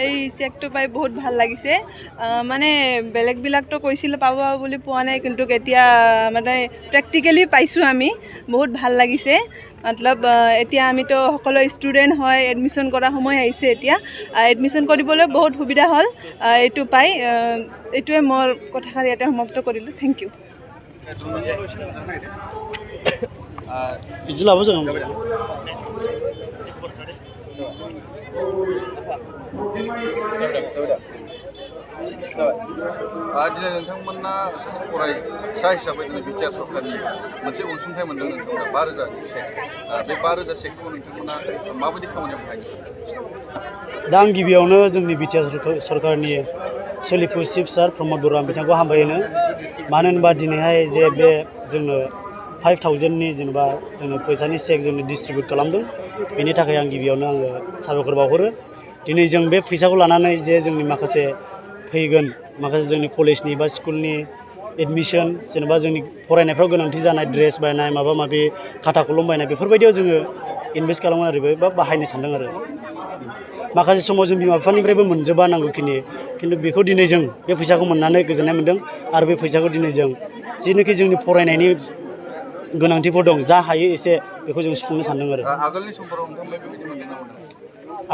এই চেকটো পাই বহুত ভাল লাগিছে। মানে বেলেগবিলাকতো কৈছিলে পাব বুলি পোৱা নাই, কিন্তু এতিয়া মানে প্ৰেক্টিকেলি পাইছোঁ আমি। বহুত ভাল লাগিছে। মতলব এতিয়া আমিতো সকলো ষ্টুডেণ্ট হয়, এডমিশ্যন কৰা সময় আহিছে। এতিয়া এডমিশ্যন কৰিবলৈ বহুত সুবিধা হ'ল এইটো পাই। এইটোৱে মোৰ কথাষাৰ ইয়াতে সমাপ্ত কৰিলোঁ। Thank you. दिनै नोंथांमोना सासे फरायसा हिसाबै बिटिआर सरकारनि मोनसे अनसुंथाइ मोनदों नोंथांमोना 5,000 चेक। बे 5,000 चेकखौ नोंथांमोना माबायदि खामानियाव बाहायगासिनो? दा आं गिबियावनो जोंनि बिटिआर सरकारनि सोलिफु चिफ सार प्रमद बर' बिथांखौ हामबाय होनो। मानो होनबा दिनैहाय जे बे जोंनो 5,000नि जेनेबा जोंनो फैसानि चेक जोंनो डिस्ट्रिबिउट खालामदों, बेनि थाखाय आं गिबियावनो आङो साबायखर बावहरो। दिनै जों बे फैसाखौ लानानै जे जोंनि माखासे फैगोन माखासे जोंनि कलेजनि बा स्कुलनि एडमिशन, जेनेबा जोंनि फरायनायफ्राव गोनांथि जानाय ड्रेस बायनाय, माबा माबि खाथा कलम बायनाय, बेफोरबायदियाव जोङो इनभेस्ट खालामगोन आरो बा बाहायनो सानदों आरो। माखासे समाव जों बिमा बिफानिफ्रायबो मोनजोबा नांगौखिनि, खिन्थु बेखौ दिनै जों बे फैसाखौ मोननानै गोजोननाय मोन्दों। आरो बे फैसाखौ दिनै जों जिनोखि जोंनि फरायनायनि गोनांथिफोर दं, जा हायो एसे बेखौ जों सुफुंनो सानदों आरो। आगोलनि समफोराव नोंथांमोना बेबायदि मोनदों ना मोनाखै?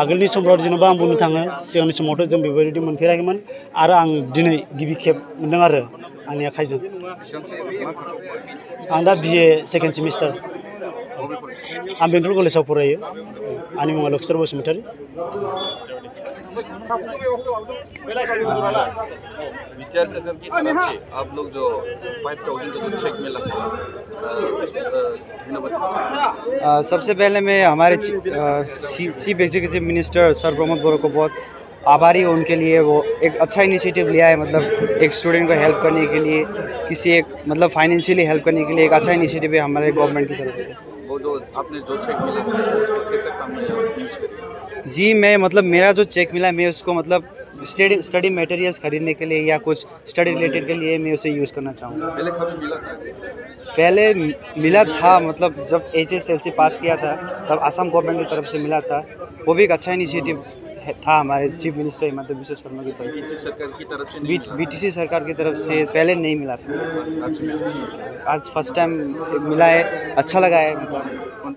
आगोलनि समफ्राव जेनेबा आं बुंनो थाङो, सिगांनि समावथ' जों बेबायदि मोनफेराखैमोन, आरो आं दिनै गिबि खेब मोन्दों आरो आंनि आखाइजों। आं दा BA सेकेन्ड सेमिस्टार। आं बेंटल कलेजाव फरायो। आंनि मुङा लक्ष्मर बसुमतारी। बिटिआर सरकार की तरफ से आप लोग जो 5,000 का जो चेक मिला, धन्यवाद। सबसे पहले मैं हमारे चीफ एग्जीक्यूटिव मिनिस्टर सर प्रमोद बोरो को बहुत आभारी हूँ उनके लिए। वो एक अच्छा इनिशिएटिव लिया है, मतलब एक स्टूडेंट को हेल्प करने के लिए, किसी एक मतलब फाइनेंशियली हेल्प करने के लिए एक अच्छा इनिशिएटिव है हमारे गवर्नमेंट की तरफ से। वो जो आपने जो चेक मिला था उसको कैसे काम में यूज करें? जी मैं मतलब मेरा जो चेक मिला मैं उसको मतलब स्टडी मटेरियल्स खरीदने के लिए या कुछ स्टडी रिलेटेड के लिए मैं उसे यूज़ करना चाहूँगा। पहले कभी मिला था? पहले मिला था, मतलब जब HSLC पास किया था तब असम गवर्नमेंट की तरफ से मिला था। वो भी एक अच्छा इनिशिएटिव था हमारे चीफ मिनिस्टर हिमंत बिश्व शर्मा की तरफ से। BTC सरकार की तरफ से? BTC सरकार की तरफ से पहले नहीं मिला था, आज फर्स्ट टाइम मिला है, अच्छा लगा है। मतलब